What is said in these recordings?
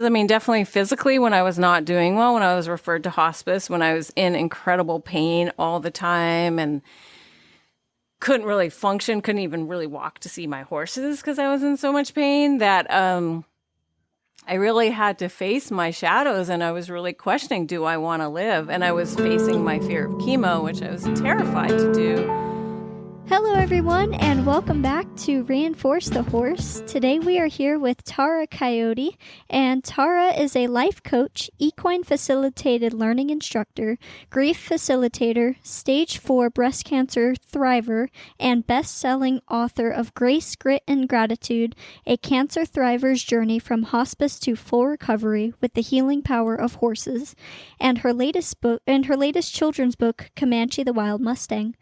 I mean, definitely physically when I was not doing well, when I was referred to hospice, when I was in incredible pain all the time and couldn't really function, couldn't even really walk to see my horses because I was in so much pain that I really had to face my shadows, and I was really questioning, do I want to live? And I was facing my fear of chemo, which I was terrified to do. Hello, everyone, and welcome back to Reinforce the Horse. Today we are here with Tara Coyote, and Tara is a life coach, equine facilitated learning instructor, grief facilitator, stage 4 breast cancer thriver, and best-selling author of Grace, Grit, and Gratitude, a cancer thriver's journey from hospice to full recovery with the healing power of horses, and her latest children's book, Comanche the Wild Mustang.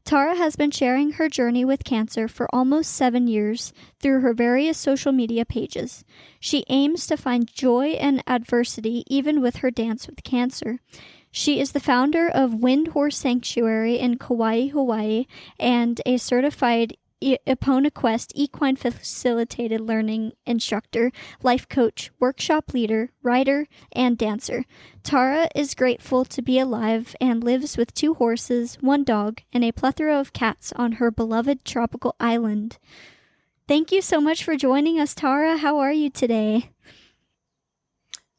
Tara has been sharing her journey with cancer for almost 7 years through her various social media pages. She aims to find joy in adversity even with her dance with cancer. She is the founder of Wind Horse Sanctuary in Kauai, Hawaii, and a certified Epona Quest equine facilitated learning instructor, life coach, workshop leader, writer, and dancer. Tara is grateful to be alive and lives with 2 horses, 1 dog, and a plethora of cats on her beloved tropical island. Thank you so much for joining us, Tara. How are you today?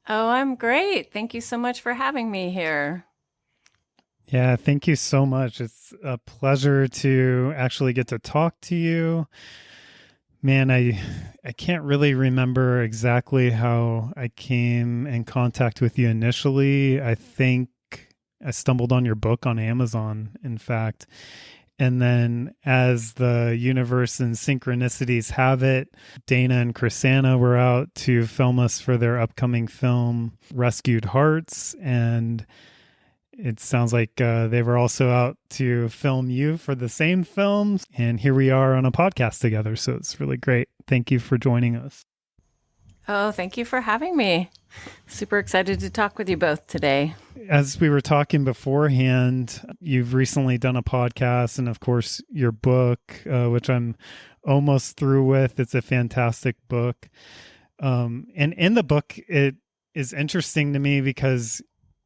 Oh, I'm great. Thank you so much for having me here. Yeah, thank you so much. It's a pleasure to actually get to talk to you. Man, I can't really remember exactly how I came in contact with you initially. I think I stumbled on your book on Amazon, in fact. And then as the universe and synchronicities have it, Dana and Chrisanna were out to film us for their upcoming film, Rescued Hearts. And it sounds like they were also out to film you for the same film. And here we are on a podcast together. So it's really great. Thank you for joining us. Oh, thank you for having me. Super excited to talk with you both today. As we were talking beforehand, you've recently done a podcast and, of course, your book, which I'm almost through with. It's a fantastic book. And in the book, it is interesting to me because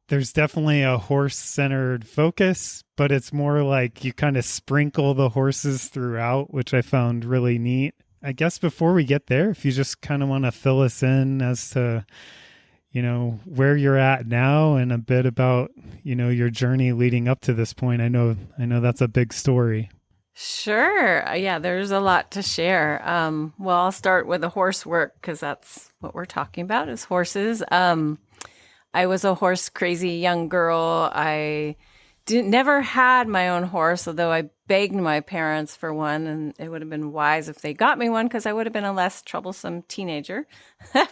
there's definitely a horse-centered focus, but it's more like you kind of sprinkle the horses throughout, which I found really neat. I guess before we get there, if you just kind of want to fill us in as to, where you're at now and a bit about, your journey leading up to this point. I know that's a big story. Sure. Yeah, there's a lot to share. Well, I'll start with the horse work because that's what we're talking about is horses. I was a horse crazy young girl. I never had my own horse, although I begged my parents for one, and it would have been wise if they got me one because I would have been a less troublesome teenager.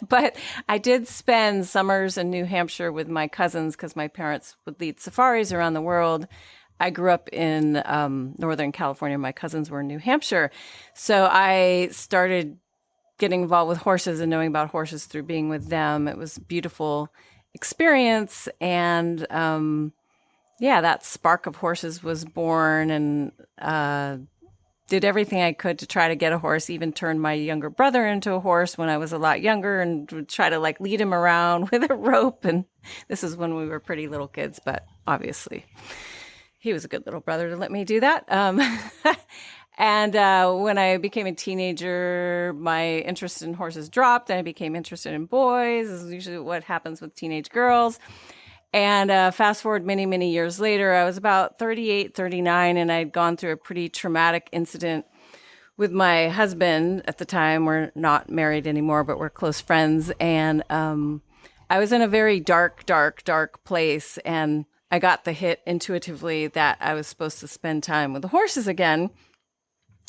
But I did spend summers in New Hampshire with my cousins because my parents would lead safaris around the world. I grew up in Northern California. My cousins were in New Hampshire. So I started getting involved with horses and knowing about horses through being with them. It was beautiful experience, and that spark of horses was born, and did everything I could to try to get a horse. Even turned my younger brother into a horse when I was a lot younger and would try to lead him around with a rope. And this is when we were pretty little kids, but obviously he was a good little brother to let me do that. And when I became a teenager, my interest in horses dropped and I became interested in boys. This is usually what happens with teenage girls. And fast forward many, many years later, I was about 38, 39, and I'd gone through a pretty traumatic incident with my husband at the time. We're not married anymore, but we're close friends. And I was in a very dark, dark, dark place. And I got the hit intuitively that I was supposed to spend time with the horses again,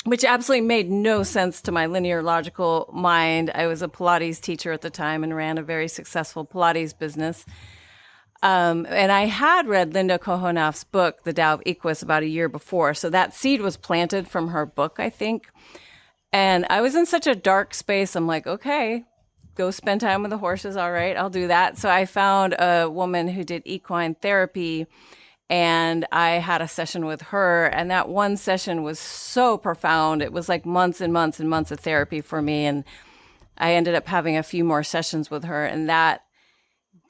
which absolutely made no sense to my linear logical mind. I was a Pilates teacher at the time and ran a very successful Pilates business. And I had read Linda Kohonoff's book, The Tao of Equus, about a year before. So that seed was planted from her book, I think. And I was in such a dark space. I'm like, okay, go spend time with the horses. All right, I'll do that. So I found a woman who did equine therapy, and I had a session with her. And that one session was so profound. It was like months and months and months of therapy for me. And I ended up having a few more sessions with her, and that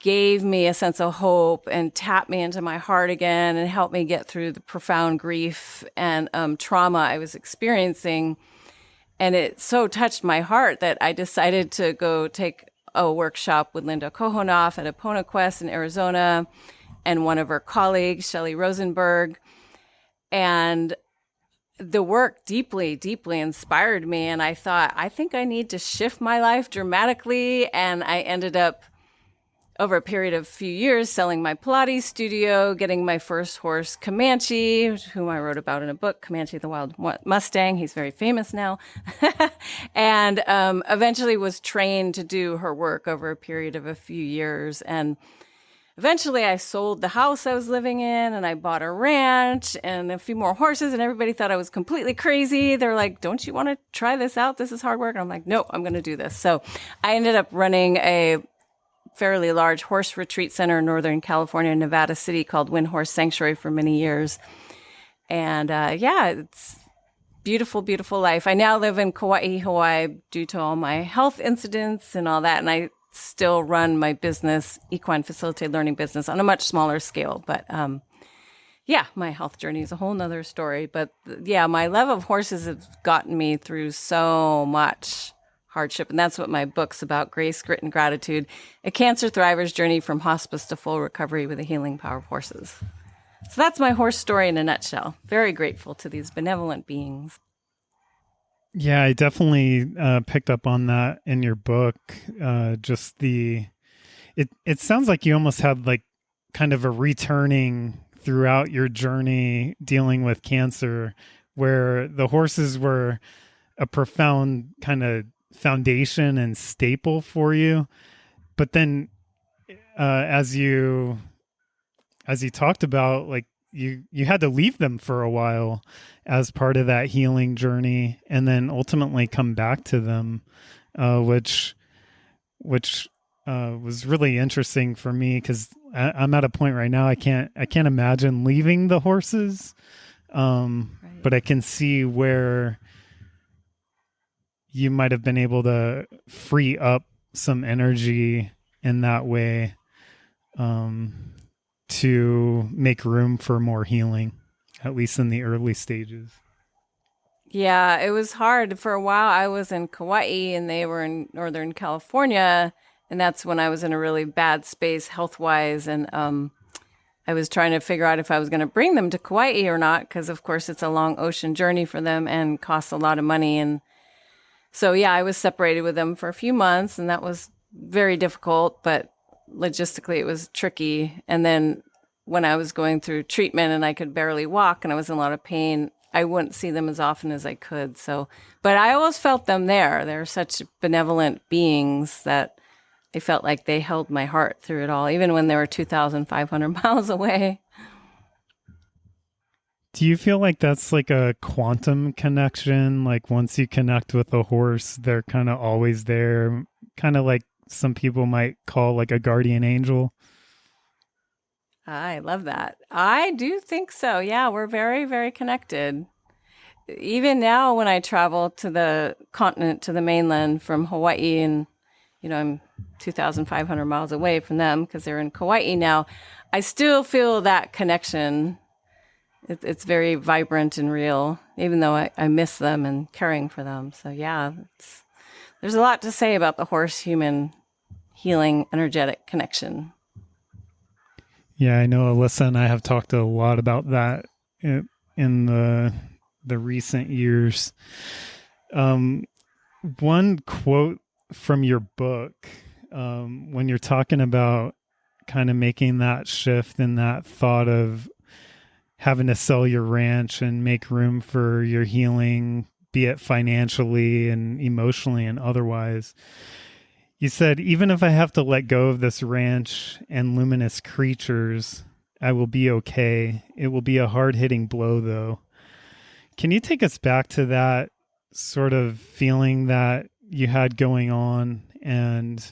gave me a sense of hope and tapped me into my heart again and helped me get through the profound grief and trauma I was experiencing. And it so touched my heart that I decided to go take a workshop with Linda Kohonoff at Quest in Arizona and one of her colleagues, Shelley Rosenberg. And the work deeply, deeply inspired me. And I thought, I think I need to shift my life dramatically. And I ended up, over a period of a few years, selling my Pilates studio, getting my first horse, Comanche, whom I wrote about in a book, Comanche the Wild Mustang. He's very famous now. And eventually was trained to do her work over a period of a few years. And eventually I sold the house I was living in and I bought a ranch and a few more horses, and everybody thought I was completely crazy. They're like, don't you want to try this out? This is hard work. And I'm like, nope, I'm going to do this. So I ended up running a fairly large horse retreat center in Northern California, Nevada City, called Wind Horse Sanctuary for many years. And it's beautiful, beautiful life. I now live in Kauai, Hawaii, due to all my health incidents and all that. And I still run my business, equine facilitated learning business, on a much smaller scale. But my health journey is a whole nother story. But my love of horses has gotten me through so much hardship. And that's what my book's about: grace, grit, and gratitude, a cancer thriver's journey from hospice to full recovery with the healing power of horses. So that's my horse story in a nutshell. Very grateful to these benevolent beings. Yeah, I definitely picked up on that in your book. It sounds like you almost had like kind of a returning throughout your journey dealing with cancer, where the horses were a profound kind of foundation and staple for you. But then as you talked about, like, you had to leave them for a while as part of that healing journey, and then ultimately come back to them, which was really interesting for me, because I'm at a point right now I can't imagine leaving the horses, right. But I can see where you might have been able to free up some energy in that way, to make room for more healing, at least in the early stages. Yeah, it was hard. For a while, I was in Kauai and they were in Northern California. And that's when I was in a really bad space health-wise. And I was trying to figure out if I was going to bring them to Kauai or not, because, of course, it's a long ocean journey for them and costs a lot of money. And so, I was separated with them for a few months, and that was very difficult, but logistically it was tricky. And then when I was going through treatment and I could barely walk and I was in a lot of pain, I wouldn't see them as often as I could. So, but I always felt them there. They're such benevolent beings that I felt like they held my heart through it all, even when they were 2,500 miles away. Do you feel like that's like a quantum connection? Like once you connect with a horse, they're kind of always there, kind of like some people might call like a guardian angel? I love that. I do think so. Yeah, we're very, very connected. Even now when I travel to the continent, to the mainland from Hawaii, and, I'm 2,500 miles away from them because they're in Kauai now, I still feel that connection. It's very vibrant and real, even though I miss them and caring for them. So there's a lot to say about the horse-human healing energetic connection. Yeah, I know Alyssa and I have talked a lot about that in the recent years. One quote from your book, when you're talking about kind of making that shift and that thought of having to sell your ranch and make room for your healing, be it financially and emotionally and otherwise. You said, even if I have to let go of this ranch and luminous creatures, I will be okay. It will be a hard-hitting blow, though. Can you take us back to that sort of feeling that you had going on? And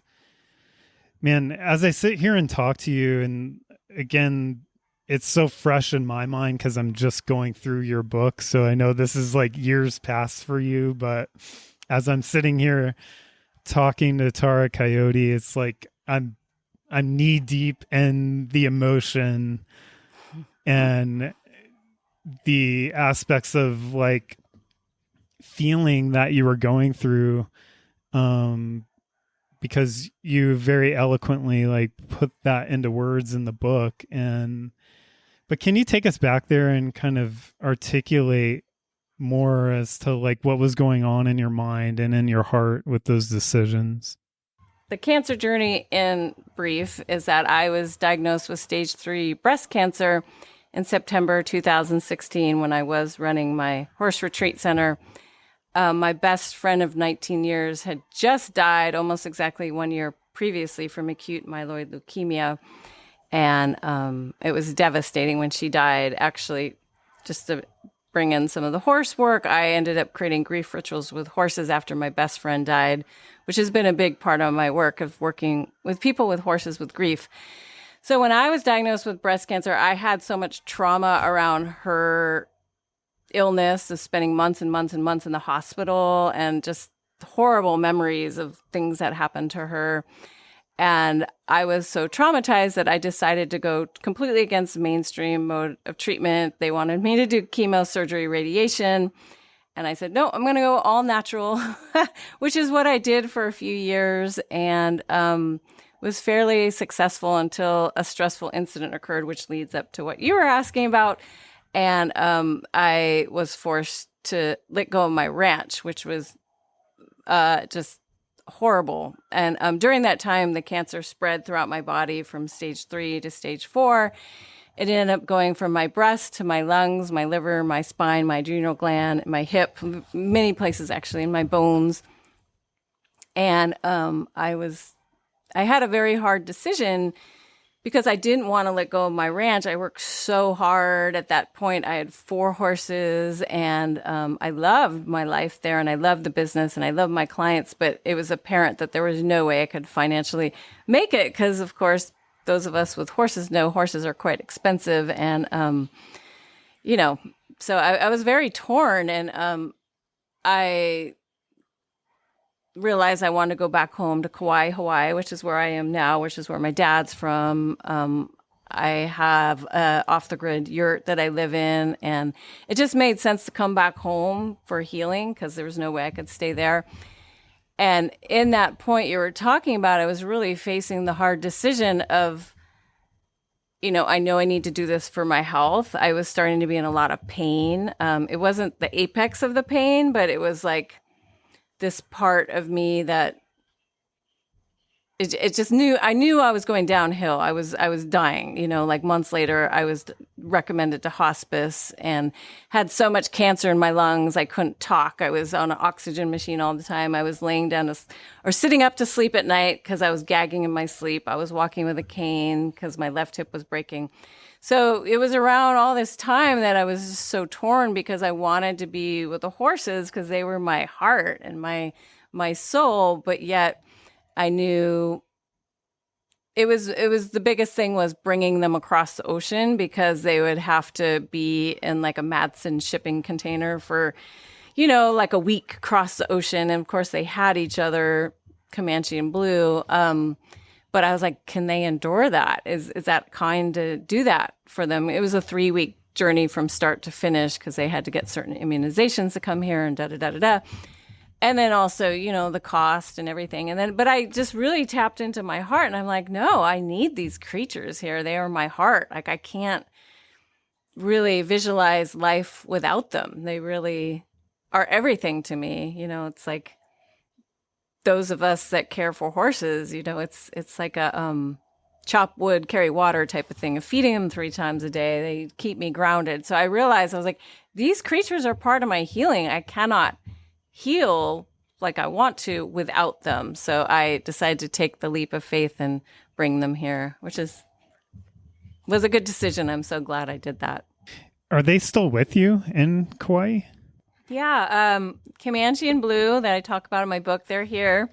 man, as I sit here and talk to you, and again, it's so fresh in my mind because I'm just going through your book. So I know this is like years past for you, but as I'm sitting here talking to Tara Coyote, it's like I'm knee deep in the emotion and the aspects of like feeling that you were going through, because you very eloquently like put that into words in the book. But can you take us back there and kind of articulate more as to like what was going on in your mind and in your heart with those decisions? The cancer journey in brief is that I was diagnosed with stage 3 breast cancer in September 2016 when I was running my horse retreat center. My best friend of 19 years had just died almost exactly 1 year previously from acute myeloid leukemia. And it was devastating when she died. Actually, just to bring in some of the horse work, I ended up creating grief rituals with horses after my best friend died, which has been a big part of my work of working with people with horses with grief. So when I was diagnosed with breast cancer, I had so much trauma around her illness, of spending months and months and months in the hospital, and just horrible memories of things that happened to her. And I was so traumatized that I decided to go completely against the mainstream mode of treatment. They wanted me to do chemo, surgery, radiation. And I said, no, I'm going to go all natural, which is what I did for a few years, and was fairly successful until a stressful incident occurred, which leads up to what you were asking about. And I was forced to let go of my ranch, which was just horrible. And during that time, the cancer spread throughout my body from stage 3 to stage 4. It ended up going from my breast to my lungs, my liver, my spine, my adrenal gland, my hip, many places actually in my bones. And I had a very hard decision because I didn't want to let go of my ranch. I worked so hard at that point. I had 4 horses, and I loved my life there, and I loved the business, and I loved my clients, but it was apparent that there was no way I could financially make it because, of course, those of us with horses know horses are quite expensive. And, so I was very torn, and I realized I wanted to go back home to Kauai, Hawaii, which is where I am now, which is where my dad's from. I have a off-the-grid yurt that I live in, and it just made sense to come back home for healing because there was no way I could stay there. And in that point you were talking about, I was really facing the hard decision of, I know I need to do this for my health. I was starting to be in a lot of pain. It wasn't the apex of the pain, but it was like this part of me that it just I knew I was going downhill. I was dying, like months later, I was recommended to hospice and had so much cancer in my lungs. I couldn't talk. I was on an oxygen machine all the time. I was laying down or sitting up to sleep at night because I was gagging in my sleep. I was walking with a cane because my left hip was breaking. So it was around all this time that I was just so torn because I wanted to be with the horses because they were my heart and my soul, but yet I knew it was the biggest thing was bringing them across the ocean because they would have to be in like a Madsen shipping container for, like a week across the ocean. And of course they had each other, Comanche and Blue. But I was like, can they endure that? Is that kind to do that for them? It was a 3-week journey from start to finish because they had to get certain immunizations to come here and da-da-da-da-da. And then also, the cost and everything. But I just really tapped into my heart and I'm like, no, I need these creatures here. They are my heart. Like I can't really visualize life without them. They really are everything to me. It's like those of us that care for horses, it's like a chop wood, carry water type of thing of feeding them 3 times a day. They keep me grounded. So I realized I was like, these creatures are part of my healing. I cannot heal like I want to without them. So I decided to take the leap of faith and bring them here, which was a good decision. I'm so glad I did that. Are they still with you in Kauai? Yeah. Comanche and Blue that I talk about in my book, they're here.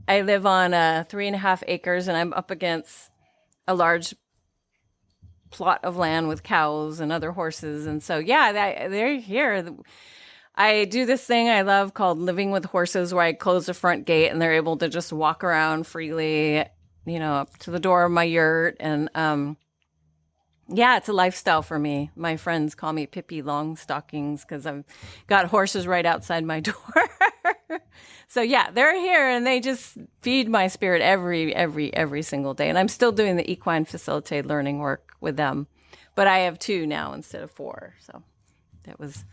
I live on 3.5 acres and I'm up against a large plot of land with cows and other horses. And so, yeah, they're here. I do this thing I love called living with horses, where I close the front gate and they're able to just walk around freely, up to the door of my yurt. And yeah, it's a lifestyle for me. My friends call me Pippi Longstockings because I've got horses right outside my door. So yeah, they're here and they just feed my spirit every single day. And I'm still doing the equine facilitated learning work with them, but I have 2 now instead of 4. So that was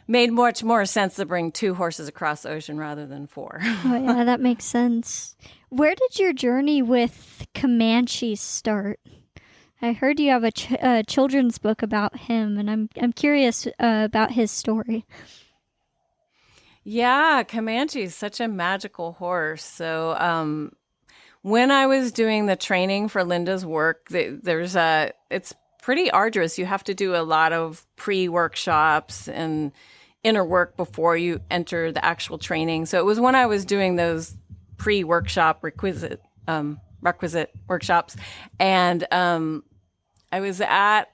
made much more sense to bring 2 horses across the ocean rather than 4. Oh, yeah, that makes sense. Where did your journey with Comanches start? I heard you have a children's book about him, and I'm curious about his story. Yeah, Comanche is such a magical horse. So when I was doing the training for Linda's work, it's pretty arduous. You have to do a lot of pre-workshops and inner work before you enter the actual training. So it was when I was doing those pre-workshop requisite workshops, and I was at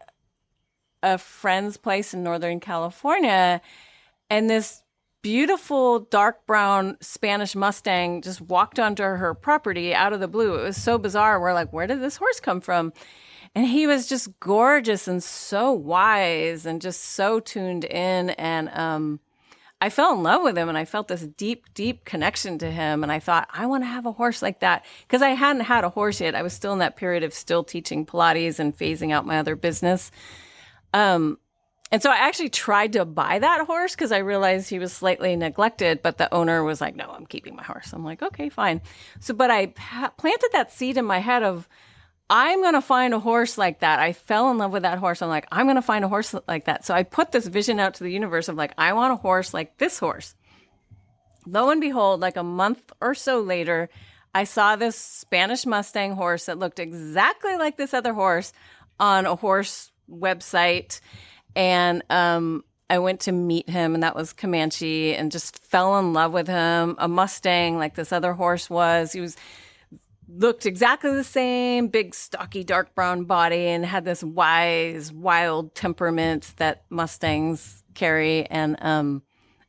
a friend's place in Northern California, and this beautiful dark brown Spanish Mustang just walked onto her property out of the blue. It was so bizarre. We're like, where did this horse come from? And he was just gorgeous and so wise and just so tuned in. And I fell in love with him, and I felt this deep connection to him. And I thought, I want to have a horse like that, because I hadn't had a horse yet. I was still in that period of still teaching Pilates and phasing out my other business. And so I actually tried to buy that horse because I realized he was slightly neglected, but the owner was like, no, I'm keeping my horse. I'm like, okay, fine. So, but I planted that seed in my head of, I'm going to find a horse like that. I fell in love with that horse. I'm like, I'm going to find a horse like that. So I put this vision out to the universe of like, I want a horse like this horse. Lo and behold, like a month or so later, I saw this Spanish Mustang horse that looked exactly like this other horse on a horse website. And I went to meet him, and that was Comanche, and just fell in love with him. A Mustang like this other horse was. He looked exactly the same, big, stocky, dark brown body, and had this wise, wild temperament that Mustangs carry. And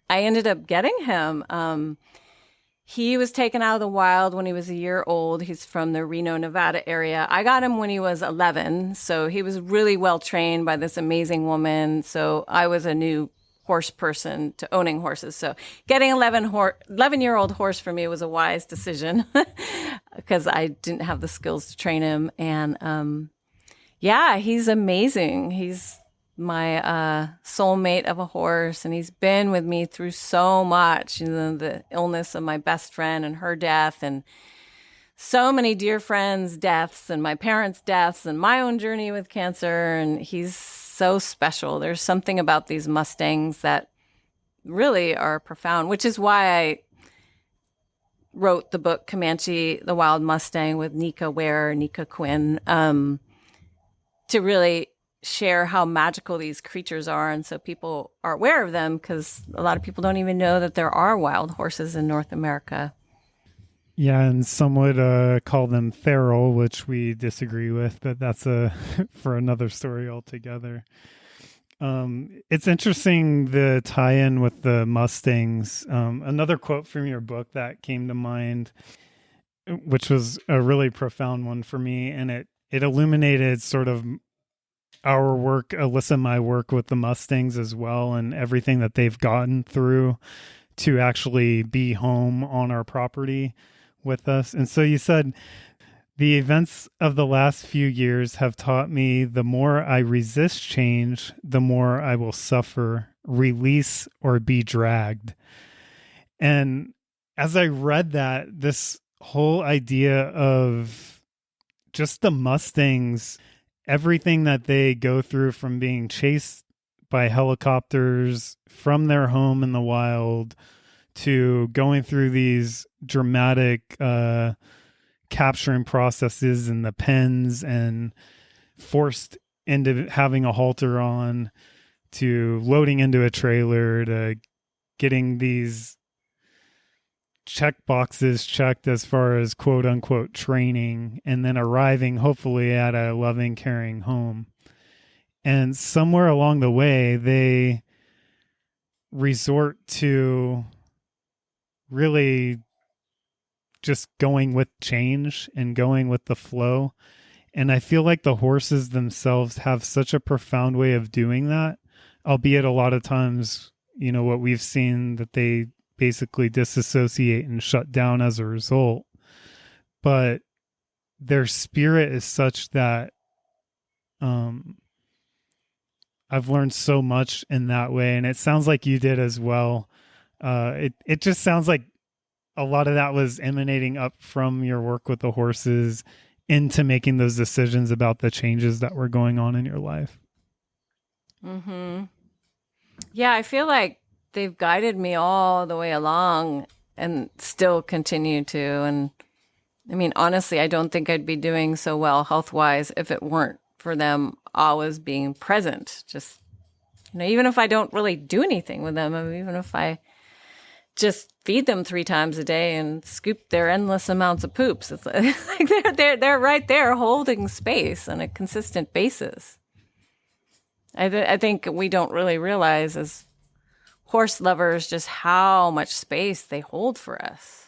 I ended up getting him. He was taken out of the wild when he was a year old. He's from the Reno, Nevada area. I got him when he was 11. So he was really well trained by this amazing woman. So I was a new horse person to owning horses. So getting 11-year-old horse for me was a wise decision because I didn't have the skills to train him. And yeah, he's amazing. He's my soulmate of a horse, and he's been with me through so much, the illness of my best friend and her death, and so many dear friends' deaths, and my parents' deaths, and my own journey with cancer. And he's so special. There's something about these Mustangs that really are profound, which is why I wrote the book Comanche, the Wild Mustang, with Nika Quinn, to really share how magical these creatures are, and so people are aware of them, because a lot of people don't even know that there are wild horses in North America. Yeah, and some would call them feral, which we disagree with, but that's for another story altogether. It's interesting, the tie-in with the Mustangs. Another quote from your book that came to mind, which was a really profound one for me, and it illuminated sort of our work, Alyssa and my work with the Mustangs as well, and everything that they've gotten through to actually be home on our property with us. And so you said, the events of the last few years have taught me the more I resist change, the more I will suffer, release, or be dragged. And as I read that, this whole idea of just the Mustangs, everything that they go through, from being chased by helicopters from their home in the wild to going through these dramatic capturing processes in the pens and forced into having a halter on, to loading into a trailer, to getting these check boxes checked as far as quote unquote training, and then arriving hopefully at a loving, caring home. And somewhere along the way, they resort to really just going with change and going with the flow. And I feel like the horses themselves have such a profound way of doing that, albeit a lot of times, what we've seen that they basically disassociate and shut down as a result. But their spirit is such that I've learned so much in that way. And it sounds like you did as well. It just sounds like a lot of that was emanating up from your work with the horses into making those decisions about the changes that were going on in your life. Mm-hmm. Yeah, I feel like they've guided me all the way along and still continue to. And I mean, honestly, I don't think I'd be doing so well health-wise if it weren't for them always being present. Just, even if I don't really do anything with them, even if I just feed them 3 times a day and scoop their endless amounts of poops, it's like they're right there holding space on a consistent basis. I think we don't really realize as horse lovers just how much space they hold for us.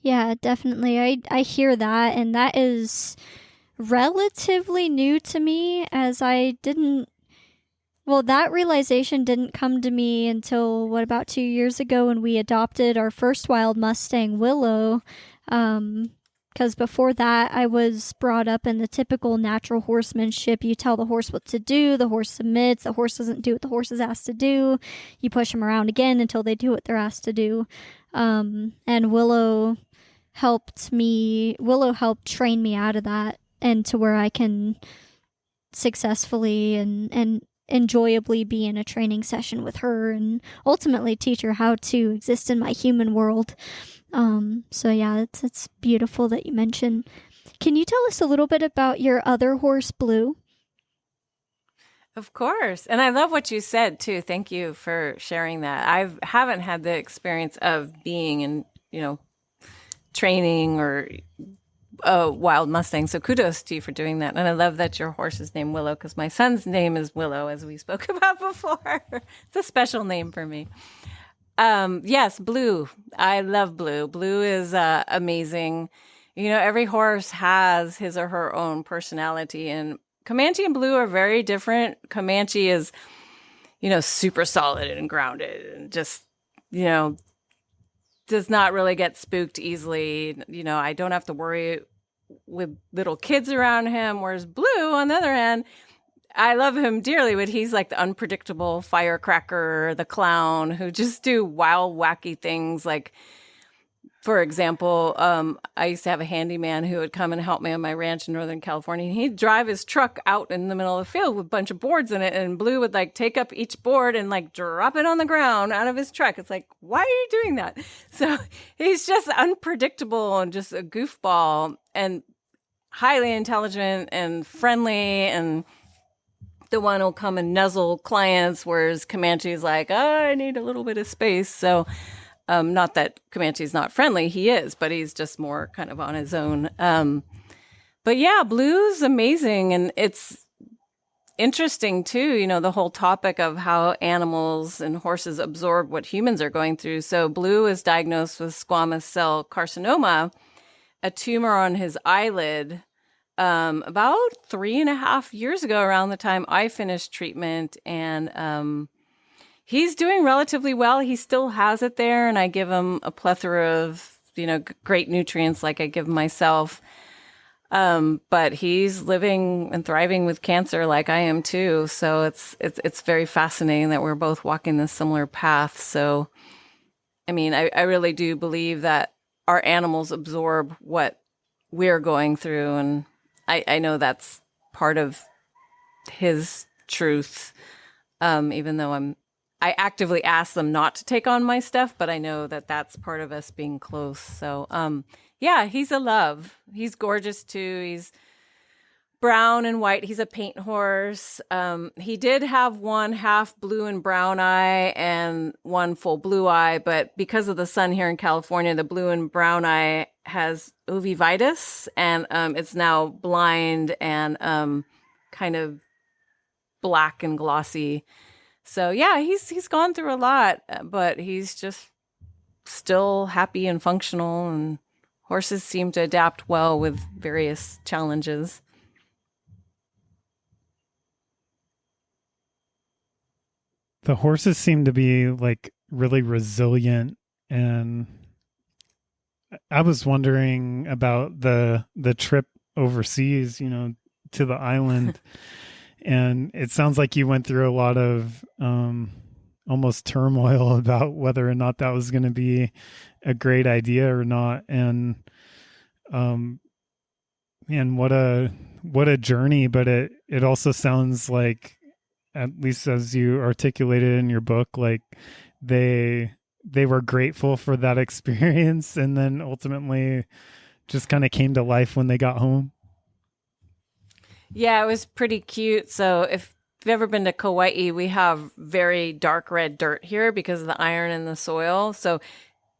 Yeah, definitely. I hear that, and that is relatively new to me, as that realization didn't come to me until, about 2 years ago when we adopted our first wild Mustang, Willow. Because before that, I was brought up in the typical natural horsemanship. You tell the horse what to do, the horse submits, the horse doesn't do what the horse is asked to do. You push them around again until they do what they're asked to do. And Willow helped train me out of that and to where I can successful and enjoyably be in a training session with her and ultimately teach her how to exist in my human world. So yeah, it's beautiful that you mentioned. Can you tell us a little bit about your other horse, Blue? Of course. And I love what you said too. Thank you for sharing that. I haven't had the experience of being in, training or a wild Mustang. So kudos to you for doing that. And I love that your horse is named Willow because my son's name is Willow, as we spoke about before. It's a special name for me. Yes, Blue. I love Blue. Blue is amazing. Every horse has his or her own personality, and Comanche and Blue are very different. Comanche is, super solid and grounded and just, does not really get spooked easily. I don't have to worry with little kids around him. Whereas Blue, on the other hand, I love him dearly, but he's like the unpredictable firecracker, the clown who just do wild, wacky things. Like, for example, I used to have a handyman who would come and help me on my ranch in Northern California. And he'd drive his truck out in the middle of the field with a bunch of boards in it. And Blue would take up each board and drop it on the ground out of his truck. It's like, why are you doing that? So he's just unpredictable and just a goofball and highly intelligent and friendly, and the one will come and nuzzle clients, whereas Comanche's like, oh, I need a little bit of space. So not that Comanche's not friendly, he is, but he's just more kind of on his own. But yeah, Blue's amazing. And it's interesting too, the whole topic of how animals and horses absorb what humans are going through. So Blue is diagnosed with squamous cell carcinoma, a tumor on his eyelid, about 3.5 years ago, around the time I finished treatment. And he's doing relatively well. He still has it there, and I give him a plethora of, great nutrients like I give myself. But he's living and thriving with cancer like I am too. So it's very fascinating that we're both walking this similar path. So, I mean, I really do believe that our animals absorb what we're going through, and I know that's part of his truth. Even though I actively ask them not to take on my stuff, but I know that that's part of us being close. So, yeah, he's a love. He's gorgeous too. He's brown and white. He's a paint horse. He did have one half blue and brown eye and one full blue eye, but because of the sun here in California, the blue and brown eye has uveitis, and it's now blind and kind of black and glossy. So yeah, he's gone through a lot, but he's just still happy and functional, and horses seem to adapt well with various challenges. The horses seem to be like really resilient, and I was wondering about the trip overseas, to the island. And it sounds like you went through a lot of almost turmoil about whether or not that was going to be a great idea or not. Um, and what a journey! But it also sounds like, at least as you articulated in your book, like they were grateful for that experience, and then ultimately just kind of came to life when they got home. Yeah, it was pretty cute. So if you've ever been to Kauai, we have very dark red dirt here because of the iron in the soil. So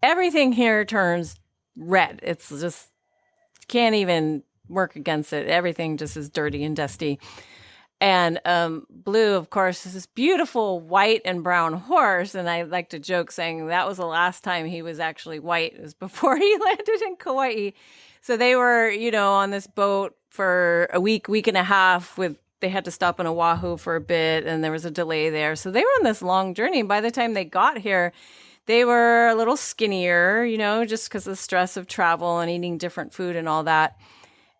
everything here turns red. It's just can't even work against it. Everything just is dirty and dusty. And Blue, of course, is this beautiful white and brown horse. And I like to joke saying that was the last time he was actually white. It was before he landed in Kauai. So they were, on this boat for a week and a half they had to stop in Oahu for a bit, and there was a delay there. So they were on this long journey. By the time they got here, they were a little skinnier, just because of the stress of travel and eating different food and all that.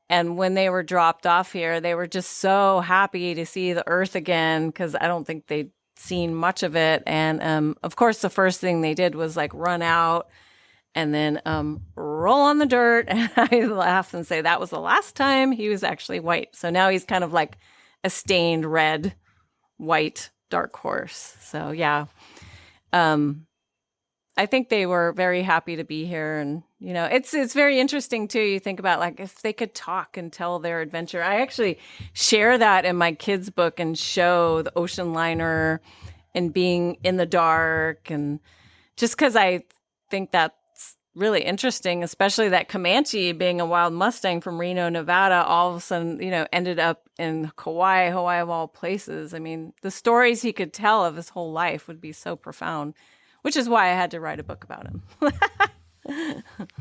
And when they were dropped off here, they were just so happy to see the earth again, because I don't think they'd seen much of it. And of course, the first thing they did was like run out and then roll on the dirt. And I laugh and say that was the last time he was actually white. So now he's kind of like a stained red, white, dark horse. So yeah. I think they were very happy to be here. And, it's very interesting too. You think about like if they could talk and tell their adventure. I actually share that in my kids' book and show the ocean liner and being in the dark. And just because I think that's really interesting, especially that Comanche being a wild Mustang from Reno, Nevada, all of a sudden, ended up in Hawaii of all places. I mean, the stories he could tell of his whole life would be so profound, which is why I had to write a book about him.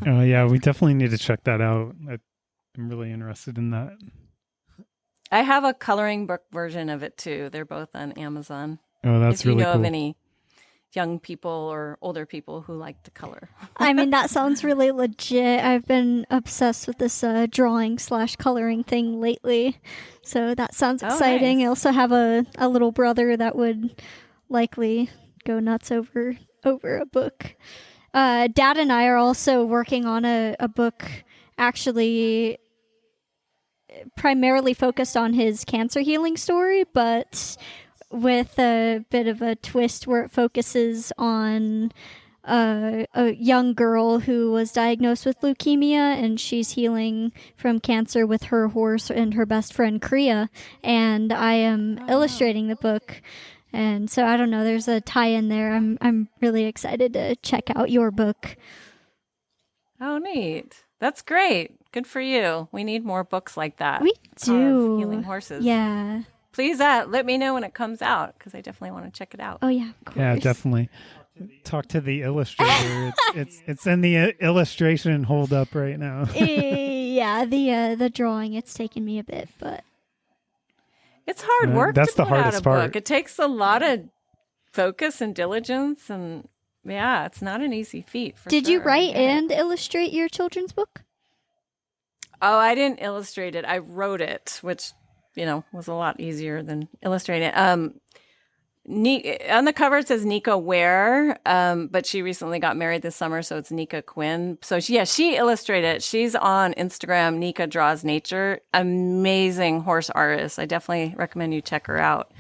Oh yeah, we definitely need to check that out. I'm really interested in that. I have a coloring book version of it too. They're both on Amazon. Oh, that's really cool. If you know of any young people or older people who like to color. I mean, that sounds really legit. I've been obsessed with this drawing/coloring thing lately. So that sounds exciting. Nice. I also have a little brother that would likely go nuts over a book. Dad and I are also working on a book actually primarily focused on his cancer healing story, but with a bit of a twist where it focuses on a young girl who was diagnosed with leukemia, and she's healing from cancer with her horse and her best friend Kriya, and I am illustrating the book. And so I don't know, there's a tie-in there. I'm really excited to check out your book. Oh, neat. That's great. Good for you. We need more books like that. We do. Of healing horses. Yeah. Please let me know when it comes out, because I definitely want to check it out. Oh yeah, of course. Yeah, definitely. Talk to the illustrator. it's in the illustration hold up right now. Yeah, the drawing, it's taken me a bit, but it's hard work. That's to the put out hardest a book. part. It takes a lot of focus and diligence, and yeah, it's not an easy feat. Did you write and illustrate your children's book? Oh, I didn't illustrate it. I wrote it, which was a lot easier than illustrating it. On the cover it says Nika Ware, but she recently got married this summer, so it's Nika Quinn. So she illustrated it. She's on Instagram, Nika Draws Nature. Amazing horse artist. I definitely recommend you check her out.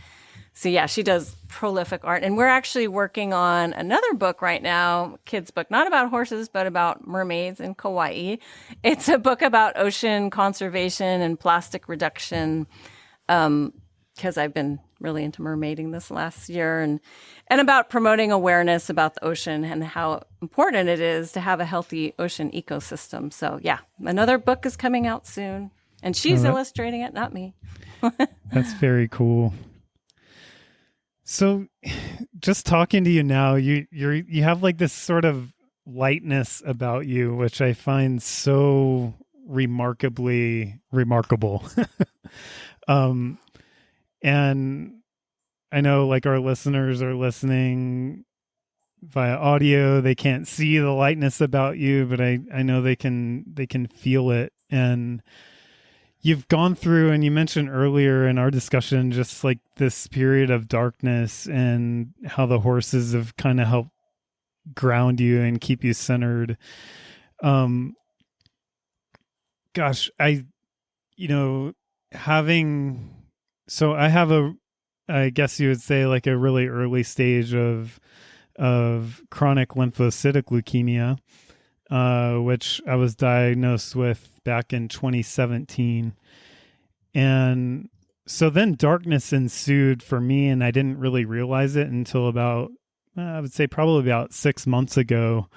So yeah, she does prolific art. And we're actually working on another book right now, kids book, not about horses, but about mermaids in Kauai. It's a book about ocean conservation and plastic reduction, because I've been really into mermaiding this last year, and about promoting awareness about the ocean and how important it is to have a healthy ocean ecosystem. So yeah, another book is coming out soon, and she's illustrating it, not me. That's very cool. So just talking to you now, you have like this sort of lightness about you, which I find so remarkably remarkable. um and I know like our listeners are listening via audio. They can't see the lightness about you, but I know they can feel it. And you've gone through, and you mentioned earlier in our discussion, just like this period of darkness and how the horses have kind of helped ground you and keep you centered. Um, gosh, you know, having, so I have I guess you would say like a really early stage of chronic lymphocytic leukemia, which I was diagnosed with back in 2017. And so then darkness ensued for me, and I didn't really realize it until about, I would say probably about 6 months ago.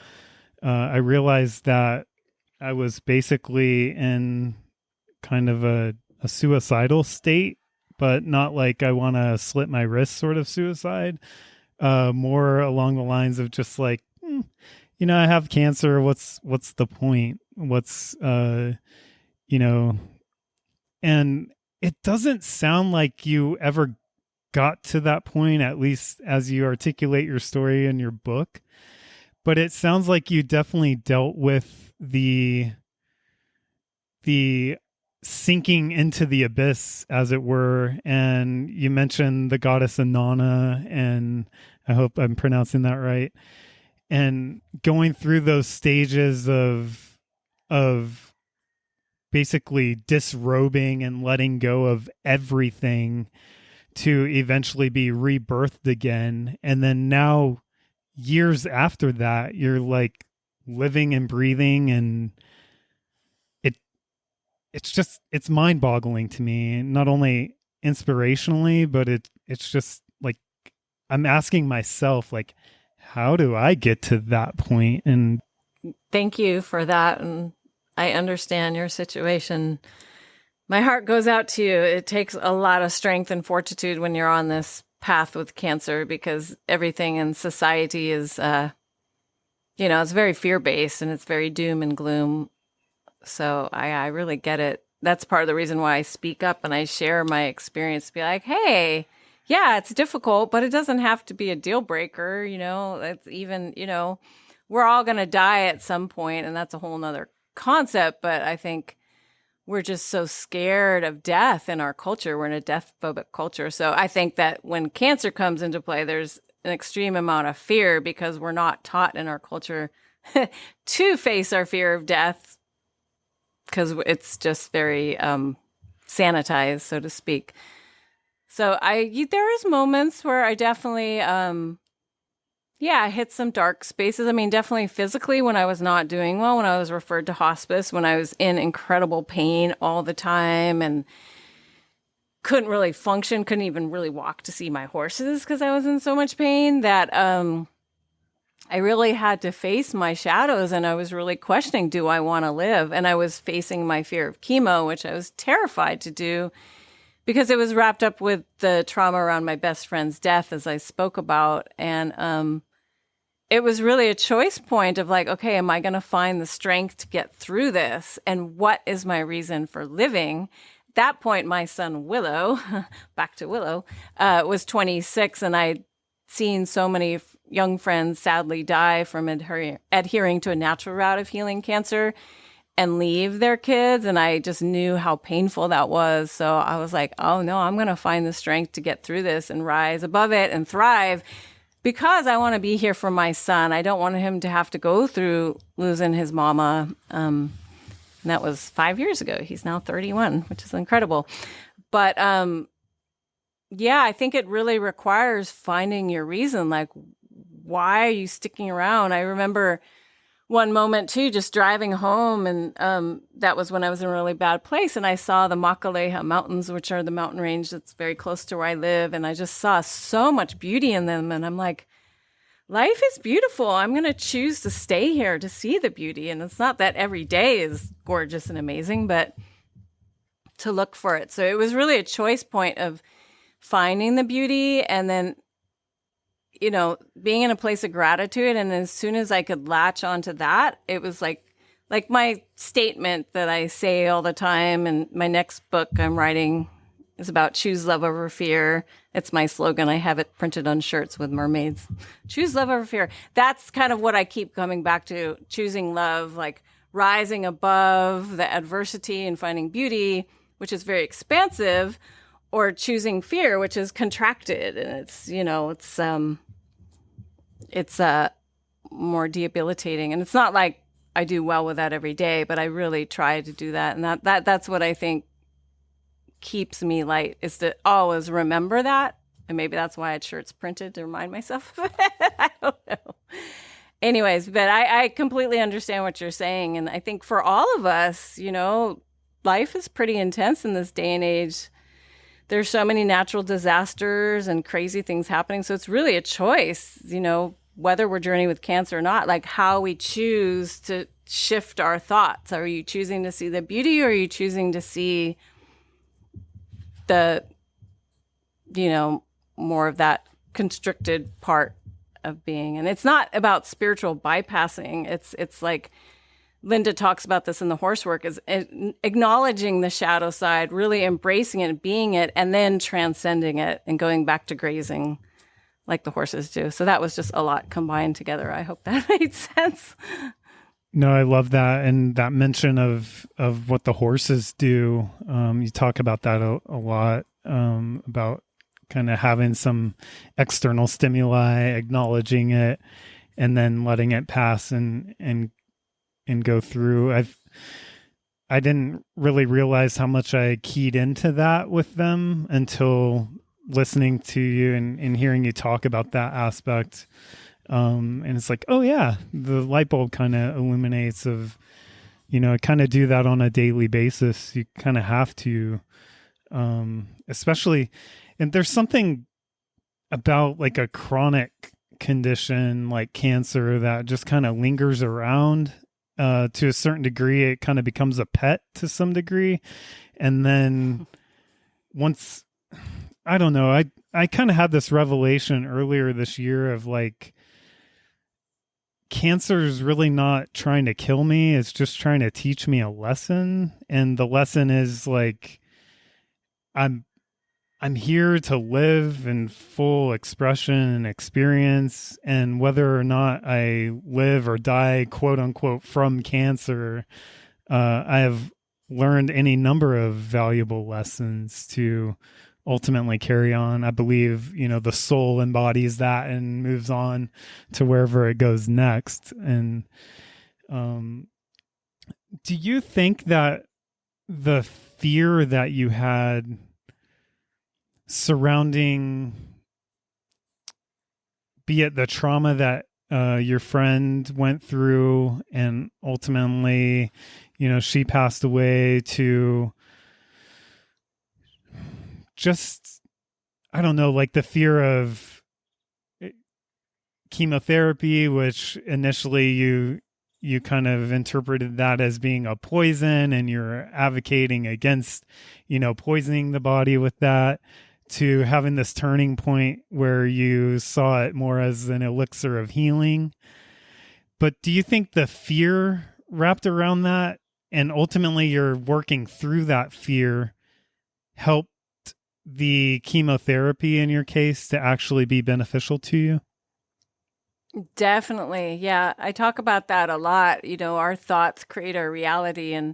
I realized that I was basically in kind of a suicidal state, but not like I want to slit my wrist sort of suicide. More along the lines of just like, I have cancer. What's the point? You know, and it doesn't sound like you ever got to that point, at least as you articulate your story in your book. But it sounds like you definitely dealt with the sinking into the abyss, as it were. And you mentioned the goddess Inanna, and I hope I'm pronouncing that right. And going through those stages of basically disrobing and letting go of everything to eventually be rebirthed again. And then now, years after that, you're like living and breathing, and it's mind-boggling to me, not only inspirationally, but it's just like I'm asking myself, like, how do I get to that point? And Thank you for that. And I understand your situation. My heart goes out to you. It takes a lot of strength and fortitude when you're on this path with cancer, because everything in society is, it's very fear-based and it's very doom and gloom. So I really get it. That's part of the reason why I speak up and I share my experience to be like, hey, yeah, it's difficult, but it doesn't have to be a deal breaker. It's even, we're all going to die at some point, and that's a whole nother concept. But I think we're just so scared of death in our culture. We're in a death phobic culture. So I think that when cancer comes into play, there's an extreme amount of fear because we're not taught in our culture to face our fear of death, because it's just very sanitized, so to speak. So there is moments where I definitely, I hit some dark spaces. I mean, definitely physically when I was not doing well, when I was referred to hospice, when I was in incredible pain all the time and couldn't really function, couldn't even really walk to see my horses because I was in so much pain that I really had to face my shadows, and I was really questioning, do I want to live? And I was facing my fear of chemo, which I was terrified to do because it was wrapped up with the trauma around my best friend's death, as I spoke about. And it was really a choice point of like, okay, am I going to find the strength to get through this? And what is my reason for living? At that point, my son Willow, back to Willow, was 26, and I'd seen so many young friends sadly die from adhering to a natural route of healing cancer and leave their kids. And I just knew how painful that was. So I was like, oh no, I'm going to find the strength to get through this and rise above it and thrive, because I want to be here for my son. I don't want him to have to go through losing his mama. And that was 5 years ago. He's now 31, which is incredible. But I think it really requires finding your reason. Like, why are you sticking around? I remember one moment too, just driving home, and that was when I was in a really bad place, and I saw the Makaleha Mountains, which are the mountain range that's very close to where I live, and I just saw so much beauty in them, and I'm like, life is beautiful. I'm going to choose to stay here to see the beauty, and it's not that every day is gorgeous and amazing, but to look for it. So it was really a choice point of finding the beauty, and then being in a place of gratitude. And as soon as I could latch onto that, it was like my statement that I say all the time. And my next book I'm writing is about choose love over fear. It's my slogan. I have it printed on shirts with mermaids. Choose love over fear. That's kind of what I keep coming back to, choosing love, like rising above the adversity and finding beauty, which is very expansive, or choosing fear, which is contracted. And it's more debilitating. And it's not like I do well with that every day, but I really try to do that. And that's what I think keeps me light, is to always remember that. And maybe that's why I had shirts printed to remind myself of it. I don't know. Anyways, but I completely understand what you're saying. And I think for all of us, life is pretty intense in this day and age. There's so many natural disasters and crazy things happening. So it's really a choice, whether we're journeying with cancer or not, like how we choose to shift our thoughts. Are you choosing to see the beauty, or are you choosing to see the, more of that constricted part of being? And it's not about spiritual bypassing. It's like Linda talks about this in the horse work, is acknowledging the shadow side, really embracing it, being it, and then transcending it and going back to grazing like the horses do. So that was just a lot combined together. I hope that made sense. No, I love that. And that mention of what the horses do. You talk about that a lot, about kind of having some external stimuli, acknowledging it, and then letting it pass and go through. I didn't really realize how much I keyed into that with them until listening to you and hearing you talk about that aspect. And it's like, oh yeah, the light bulb kind of illuminates of, I kind of do that on a daily basis. You kind of have to, especially, and there's something about like a chronic condition like cancer that just kind of lingers around. To a certain degree, it kind of becomes a pet to some degree. And then once, I don't know, I kind of had this revelation earlier this year of like, cancer is really not trying to kill me. It's just trying to teach me a lesson. And the lesson is like, I'm here to live in full expression and experience. And whether or not I live or die, quote unquote, from cancer, I have learned any number of valuable lessons to ultimately carry on. I believe, the soul embodies that and moves on to wherever it goes next. And do you think that the fear that you had surrounding, be it the trauma that your friend went through and ultimately, she passed away, to just, I don't know, like the fear of chemotherapy, which initially you kind of interpreted that as being a poison and you're advocating against, poisoning the body with that, to having this turning point where you saw it more as an elixir of healing. But do you think the fear wrapped around that, and ultimately you're working through that fear, helped the chemotherapy in your case to actually be beneficial to you? Definitely. Yeah. I talk about that a lot. Our thoughts create our reality. And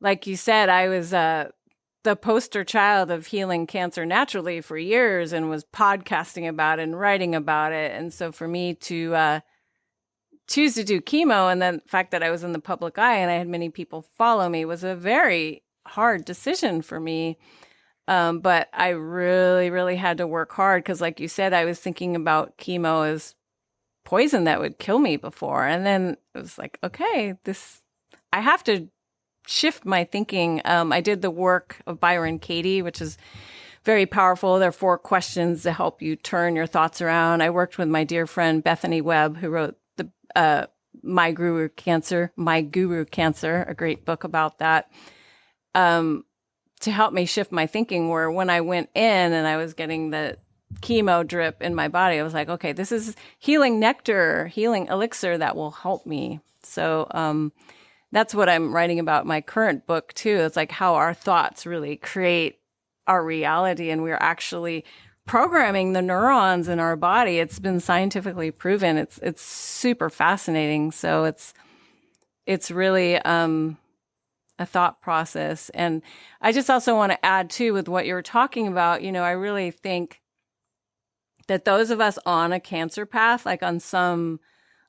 like you said, I was the poster child of healing cancer naturally for years and was podcasting about it and writing about it. And so for me to choose to do chemo, and then the fact that I was in the public eye and I had many people follow me, was a very hard decision for me. But I really, really had to work hard because, like you said, I was thinking about chemo as poison that would kill me before. And then it was like, okay, I have to shift my thinking. I did the work of Byron Katie, which is very powerful. There are 4 questions to help you turn your thoughts around. I worked with my dear friend Bethany Webb, who wrote the My Guru Cancer, a great book about that, to help me shift my thinking, where when I went in and I was getting the chemo drip in my body. I was like, okay, this is healing nectar, healing elixir that will help me. So that's what I'm writing about my current book too. It's like how our thoughts really create our reality, and we're actually programming the neurons in our body. It's been scientifically proven. It's super fascinating. So it's really a thought process. And I just also want to add too, with what you're talking about, I really think that those of us on a cancer path, like on some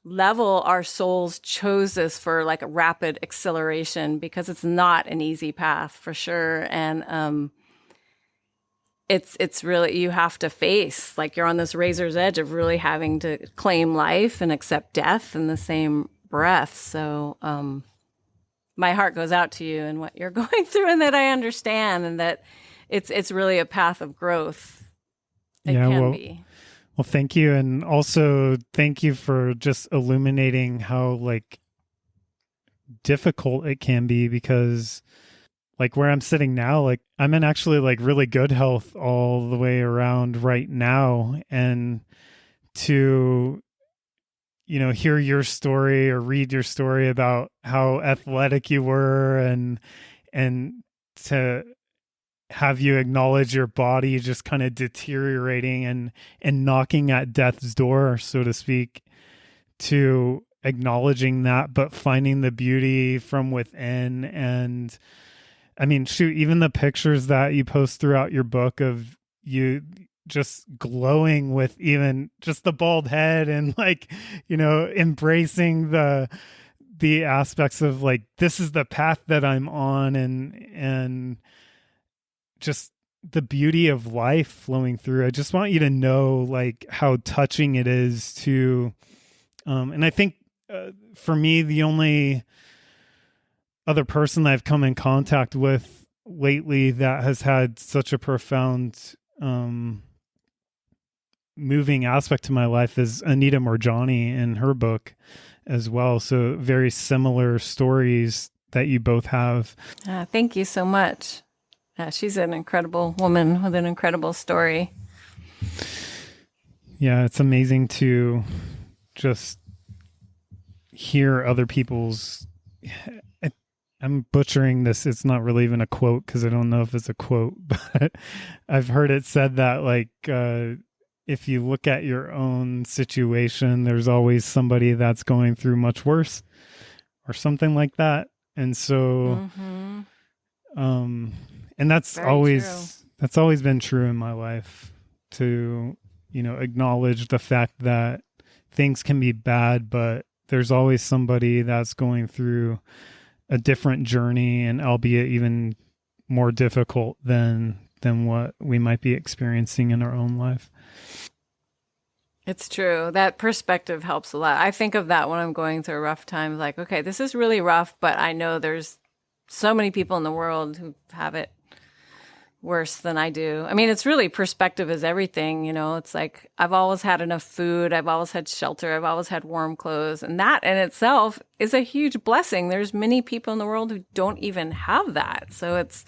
level, our souls chose this for like a rapid acceleration, because it's not an easy path for sure. And it's really, you have to face, like, you're on this razor's edge of really having to claim life and accept death in the same breath. So my heart goes out to you and what you're going through, and that I understand, and that it's really a path of growth. It can be. Well, thank you. And also thank you for just illuminating how like difficult it can be, because like where I'm sitting now, like I'm in actually like really good health all the way around right now. And to, hear your story or read your story about how athletic you were, and to have you acknowledge your body just kind of deteriorating and knocking at death's door, so to speak, to acknowledging that, but finding the beauty from within. And I mean, shoot, even the pictures that you post throughout your book of you just glowing with even just the bald head, and like, embracing the aspects of like, this is the path that I'm on, and just the beauty of life flowing through. I just want you to know like how touching it is to, and I think for me, the only other person that I've come in contact with lately that has had such a profound, moving aspect to my life is Anita Morjani in her book as well. So very similar stories that you both have. Thank you so much. She's an incredible woman with an incredible story. Yeah, it's amazing to just hear other people's... I'm butchering this. It's not really even a quote, because I don't know if it's a quote, but I've heard it said that like, if you look at your own situation, there's always somebody that's going through much worse, or something like that. And so, and that's that's always been true in my life, to, acknowledge the fact that things can be bad, but there's always somebody that's going through a different journey, and albeit even more difficult than what we might be experiencing in our own life. It's true. That perspective helps a lot. I think of that when I'm going through a rough time, like, okay, this is really rough, but I know there's so many people in the world who have it worse than I do. I mean, it's really, perspective is everything, it's like, I've always had enough food. I've always had shelter. I've always had warm clothes. And that in itself is a huge blessing. There's many people in the world who don't even have that. So it's,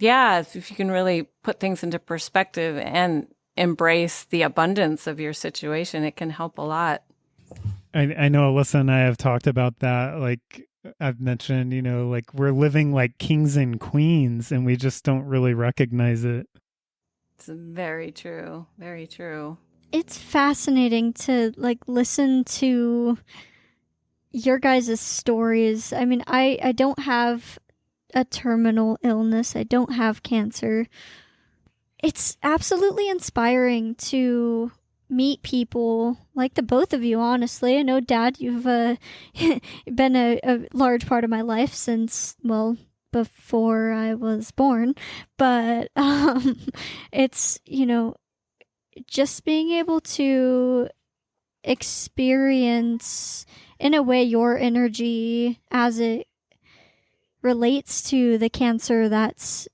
if you can really put things into perspective and embrace the abundance of your situation, it can help a lot. I know Alyssa and I have talked about that. Like I've mentioned, like we're living like kings and queens, and we just don't really recognize it. It's very true. Very true. It's fascinating to like listen to your guys' stories. I mean, I don't have a terminal illness. I don't have cancer. It's absolutely inspiring to meet people like the both of you, honestly. I know, Dad, you've been a large part of my life since, well, before I was born. But it's, just being able to experience, in a way, your energy as it relates to the cancer that's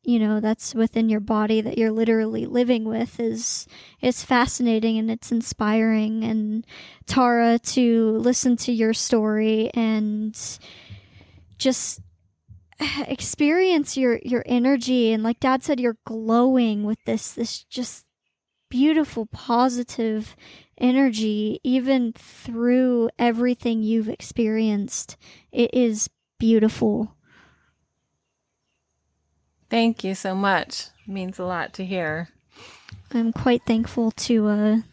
within your body, that you're literally living with, is fascinating, and it's inspiring. And Tara, to listen to your story and just experience your energy, and like Dad said, you're glowing with this just beautiful, positive energy, even through everything you've experienced. It is beautiful. Thank you so much. It means a lot to hear. I'm quite thankful to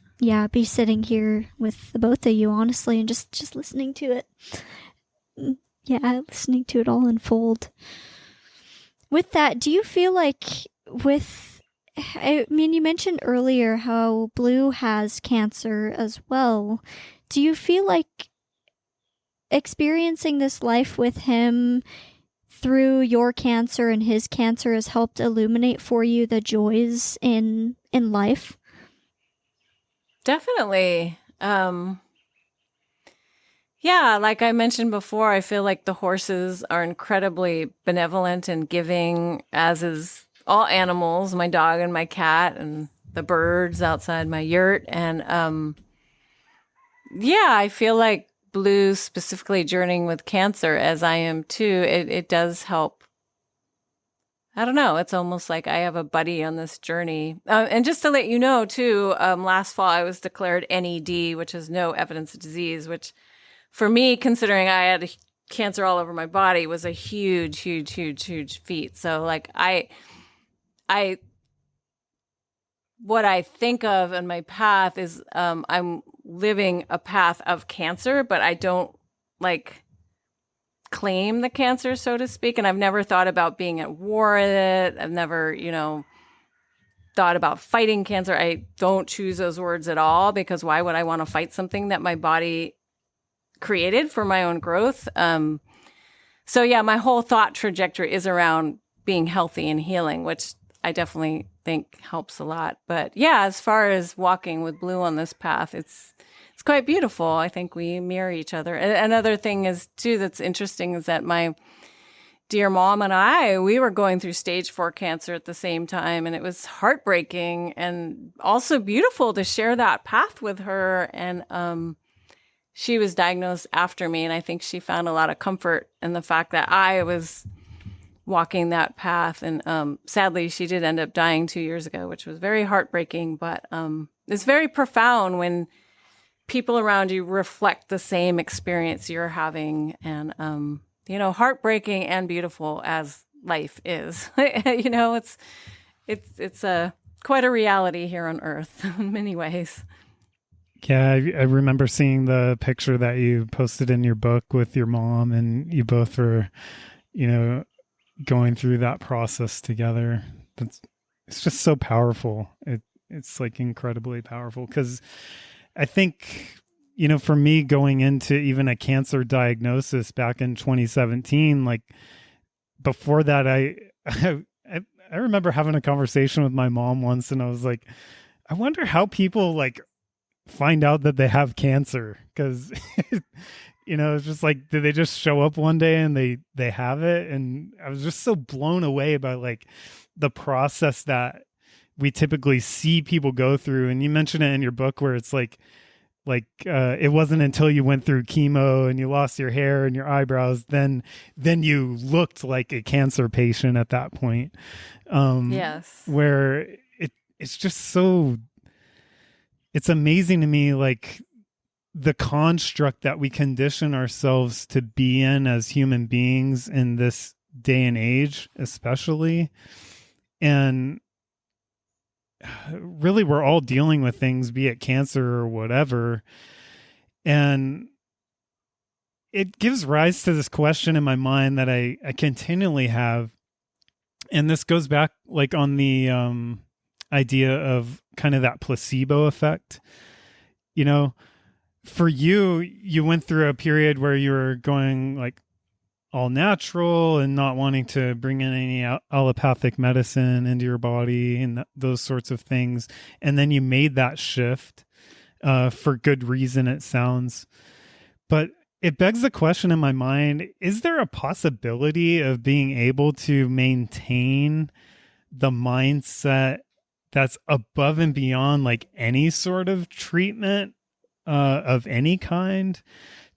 be sitting here with the both of you, honestly, and just listening to it. Yeah, listening to it all unfold. With that, do you feel like you mentioned earlier how Blue has cancer as well. Do you feel like experiencing this life with him through your cancer and his cancer has helped illuminate for you the joys in life? Definitely. Yeah, like I mentioned before, I feel like the horses are incredibly benevolent and giving, as is all animals, my dog and my cat and the birds outside my yurt. And yeah, I feel like Blue, specifically journeying with cancer, as I am too, it does help. I don't know. It's almost like I have a buddy on this journey. And just to let you know, too, last fall I was declared NED, which is no evidence of disease, which for me, considering I had cancer all over my body, was a huge, huge, huge, huge feat. So, like, what I think of in my path is I'm living a path of cancer, but I don't like claim the cancer, so to speak. And I've never thought about being at war with it. I've never, thought about fighting cancer. I don't choose those words at all, because why would I want to fight something that my body created for my own growth? So yeah, my whole thought trajectory is around being healthy and healing, which I definitely think helps a lot. But yeah, as far as walking with Blue on this path, it's quite beautiful. I think we mirror each other. Another thing is too that's interesting is that my dear mom and we were going through stage 4 cancer at the same time, and it was heartbreaking and also beautiful to share that path with her. And she was diagnosed after me, and I think she found a lot of comfort in the fact that I was walking that path. And sadly, she did end up dying 2 years ago, which was very heartbreaking. But it's very profound when people around you reflect the same experience you're having. And, heartbreaking and beautiful as life is, it's quite a reality here on Earth in many ways. Yeah, I remember seeing the picture that you posted in your book with your mom, and you both were, going through that process together. It's just so powerful. It's like incredibly powerful, because I think, for me going into even a cancer diagnosis back in 2017, like before that, I remember having a conversation with my mom once, and I was like, I wonder how people like find out that they have cancer, because it's just like, did they just show up one day and they have it? And I was just so blown away by like the process that we typically see people go through. And you mentioned it in your book where it's like it wasn't until you went through chemo and you lost your hair and your eyebrows, then you looked like a cancer patient at that point. Yes. Where it's just so, it's amazing to me, like the construct that we condition ourselves to be in as human beings in this day and age, especially. And really, we're all dealing with things, be it cancer or whatever. And it gives rise to this question in my mind that I continually have. And this goes back like on the idea of kind of that placebo effect. For you went through a period where you were going like all natural and not wanting to bring in any allopathic medicine into your body and those sorts of things. And then you made that shift for good reason, it sounds. But it begs the question in my mind, is there a possibility of being able to maintain the mindset that's above and beyond like any sort of treatment of any kind,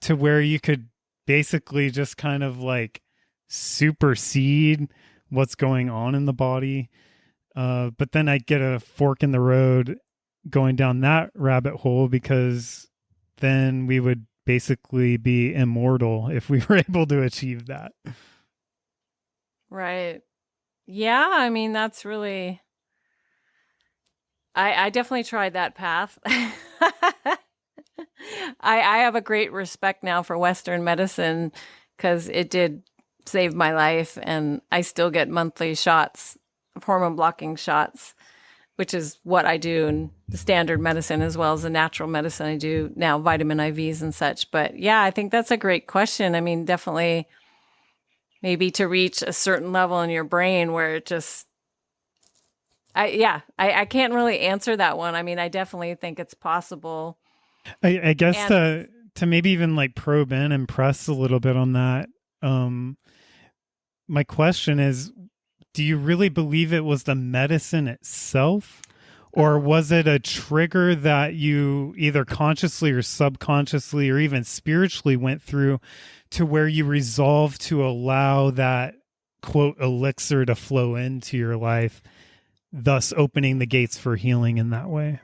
to where you could basically just kind of like supersede what's going on in the body? But then I get a fork in the road going down that rabbit hole, because then we would basically be immortal if we were able to achieve that. Right. Yeah, I mean, that's really, I definitely tried that path. I have a great respect now for Western medicine because it did save my life, and I still get monthly shots, hormone blocking shots, which is what I do in the standard medicine as well as the natural medicine I do now, vitamin IVs and such. But yeah, I think that's a great question. I mean, definitely maybe to reach a certain level in your brain where it just, I can't really answer that one. I mean, I definitely think it's possible. I guess And to maybe even like probe in and press a little bit on that. My question is, do you really believe it was the medicine itself? Or was it a trigger that you either consciously or subconsciously or even spiritually went through to where you resolved to allow that, quote, elixir to flow into your life, thus opening the gates for healing in that way?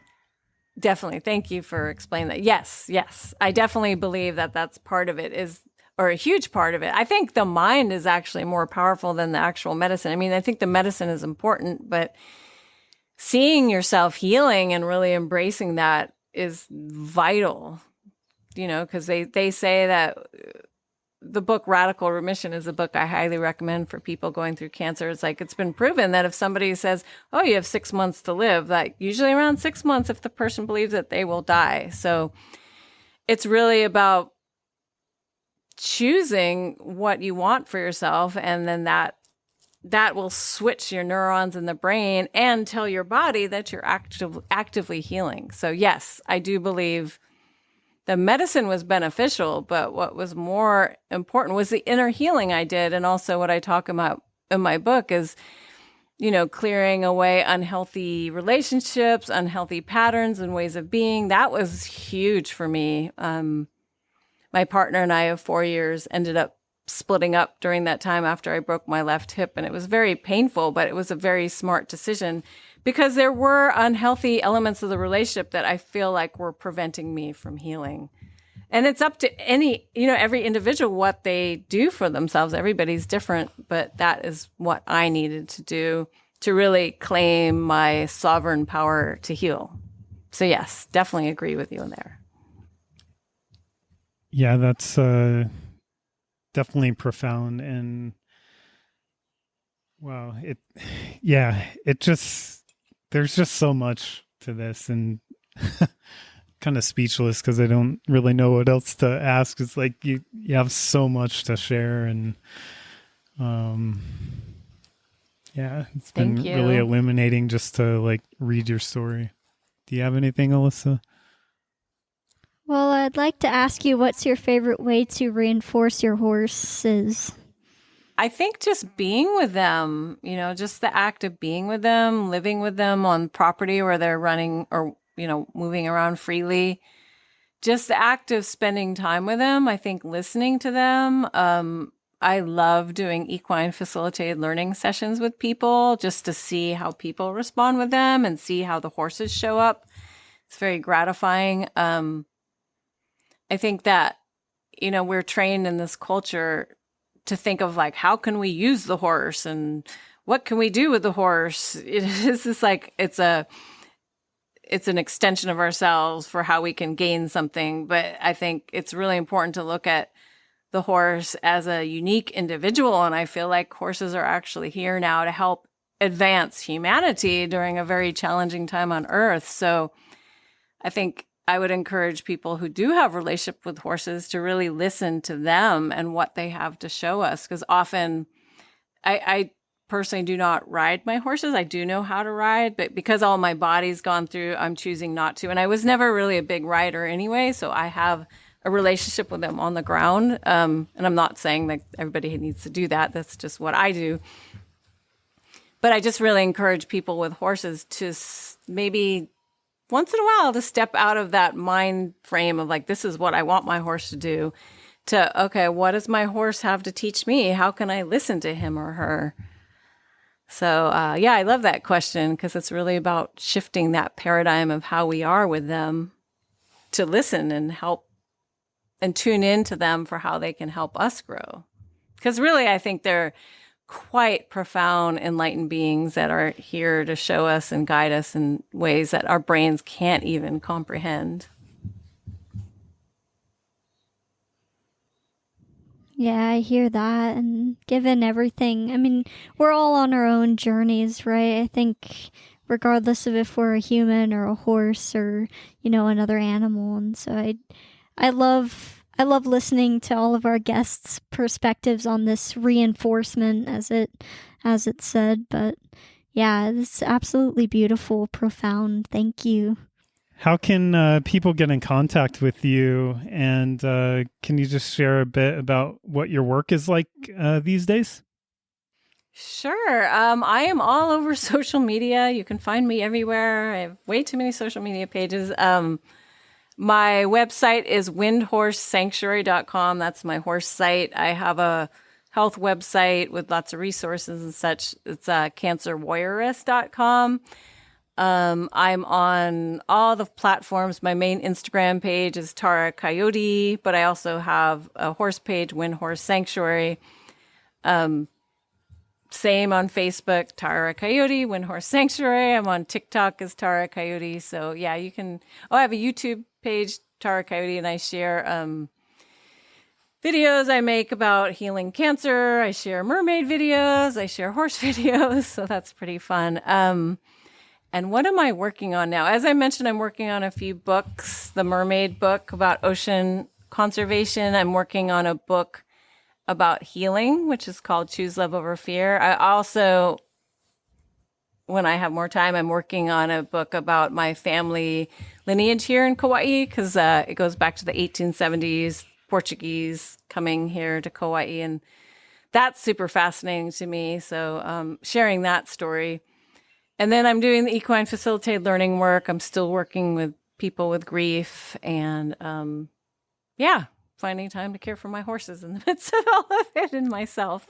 definitely, thank you for explaining that. Yes, yes. I definitely believe that that's part of it is, or a huge part of it. I think the mind is actually more powerful than the actual medicine. I mean, I think the medicine is important, but seeing yourself healing and really embracing that is vital, because they say that the book Radical Remission is a book I highly recommend for people going through cancer. It's like, it's been proven that if somebody says, oh, you have 6 months to live, that usually around 6 months, if the person believes it, they will die. So it's really about choosing what you want for yourself. And then that will switch your neurons in the brain and tell your body that you're actively healing. So yes, I do believe the medicine was beneficial, but what was more important was the inner healing I did. And also what I talk about in my book is, clearing away unhealthy relationships, unhealthy patterns and ways of being. That was huge for me. My partner and I of 4 years ended up splitting up during that time after I broke my left hip. And it was very painful, but it was a very smart decision because there were unhealthy elements of the relationship that I feel like were preventing me from healing. And it's up to every individual what they do for themselves. Everybody's different, but that is what I needed to do to really claim my sovereign power to heal. So yes, definitely agree with you in there. Yeah, that's definitely profound. And wow, there's just so much to this, and kind of speechless because I don't really know what else to ask. It's like you have so much to share, and it's been really illuminating just to like read your story. Do you have anything, Alyssa? Well, I'd like to ask you, what's your favorite way to reinforce your horses? I think just being with them, just the act of being with them, living with them on property where they're running or, moving around freely. Just the act of spending time with them. I think listening to them. I love doing equine facilitated learning sessions with people just to see how people respond with them and see how the horses show up. It's very gratifying. I think that, we're trained in this culture to think of like, how can we use the horse and what can we do with the horse? It's just like, it's an extension of ourselves for how we can gain something. But I think it's really important to look at the horse as a unique individual. And I feel like horses are actually here now to help advance humanity during a very challenging time on Earth. So I think I would encourage people who do have a relationship with horses to really listen to them and what they have to show us. Because often I personally do not ride my horses. I do know how to ride, but because all my body's gone through, I'm choosing not to. And I was never really a big rider anyway, so I have a relationship with them on the ground. And I'm not saying that everybody needs to do that. That's just what I do. But I just really encourage people with horses to maybe once in a while to step out of that mind frame of like, this is what I want my horse to do, to, okay, what does my horse have to teach me? How can I listen to him or her? So, yeah, I love that question because it's really about shifting that paradigm of how we are with them to listen and help and tune into them for how they can help us grow. Because really, I think they're quite profound, enlightened beings that are here to show us and guide us in ways that our brains can't even comprehend. Yeah, I hear that. And given everything, I mean, we're all on our own journeys, right? I think regardless of if we're a human or a horse or, another animal. And so I love listening to all of our guests' perspectives on this reinforcement as it said, but yeah, it's absolutely beautiful, profound. Thank you. How can people get in contact with you? And can you just share a bit about what your work is like these days? Sure. I am all over social media. You can find me everywhere. I have way too many social media pages. My website is windhorsesanctuary.com. That's my horse site. I have a health website with lots of resources and such. It's cancerwarrioress.com. I'm on all the platforms. My main Instagram page is Tara Coyote, but I also have a horse page, Wind Horse Sanctuary. Same on Facebook, Tara Coyote, Wind Horse Sanctuary. I'm on TikTok as Tara Coyote. So yeah, you can. Oh, I have a YouTube page, Tara Coyote, and I share videos I make about healing cancer. I share mermaid videos. I share horse videos. So that's pretty fun. And what am I working on now? As I mentioned, I'm working on a few books. The mermaid book about ocean conservation. I'm working on a book about healing, which is called Choose Love Over Fear. I also, when I have more time, I'm working on a book about my family lineage here in Kauai, because it goes back to the 1870s, Portuguese coming here to Kauai. And that's super fascinating to me. So sharing that story. And then I'm doing the equine facilitated learning work. I'm still working with people with grief and, finding time to care for my horses in the midst of all of it and myself.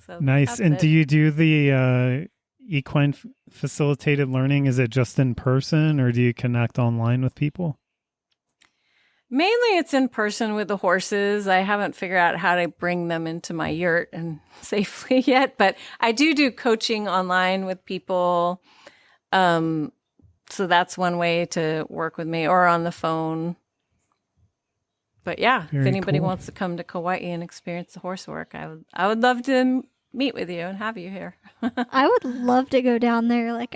So nice. And do you do the equine facilitated learning? Is it just in person or do you connect online with people? Mainly it's in person with the horses. I haven't figured out how to bring them into my yurt and safely yet, but I do coaching online with people. So that's one way to work with me, or on the phone. But yeah, Very if anybody cool. wants to come to Kauai and experience the horse work, I would love to meet with you and have you here. I would love to go down there.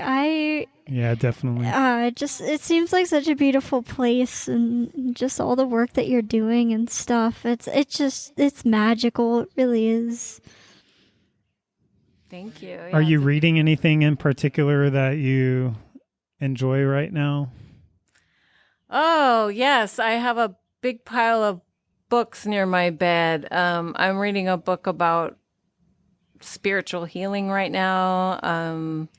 Yeah, definitely. It seems like such a beautiful place, and just all the work that you're doing and stuff. It's magical. It really is. Thank you. Are Yeah, you reading anything in particular that you enjoy right now? Oh, yes. I have a big pile of books near my bed. I'm reading a book about spiritual healing right now. I'm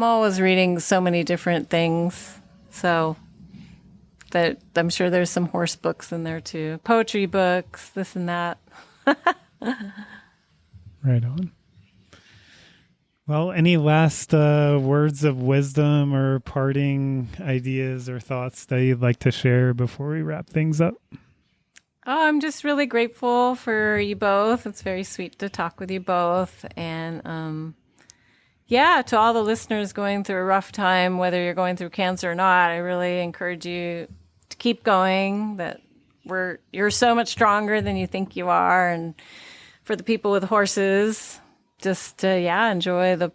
always reading so many different things. So that I'm sure there's some horse books in there too. Poetry books, this and that. Right on. Well, any last words of wisdom or parting ideas or thoughts that you'd like to share before we wrap things up? Oh, I'm just really grateful for you both. It's very sweet to talk with you both. And to all the listeners going through a rough time, whether you're going through cancer or not, I really encourage you to keep going, that you're so much stronger than you think you are. And for the people with horses, just to, enjoy the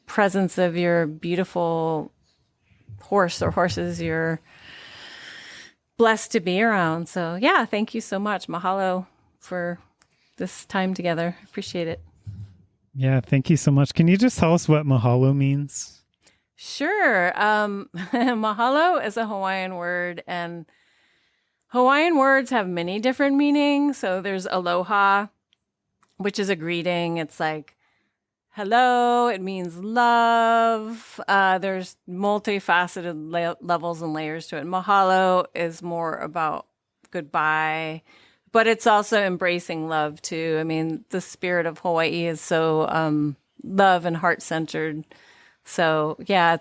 presence of your beautiful horse or horses you're blessed to be around. So, thank you so much. Mahalo for this time together. Appreciate it. Yeah, thank you so much. Can you just tell us what mahalo means? Sure. Mahalo is a Hawaiian word, and Hawaiian words have many different meanings. So there's aloha, which is a greeting. It's like, hello, it means love. There's multifaceted levels and layers to it. Mahalo is more about goodbye, but it's also embracing love too. I mean, the spirit of Hawaii is so love and heart centered. So yeah,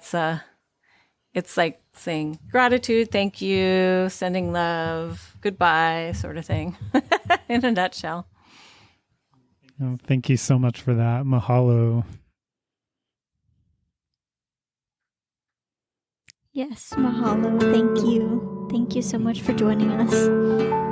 it's like saying gratitude, thank you, sending love, goodbye, sort of thing, in a nutshell. Oh, thank you so much for that. Mahalo. Yes, mahalo. Thank you. Thank you so much for joining us.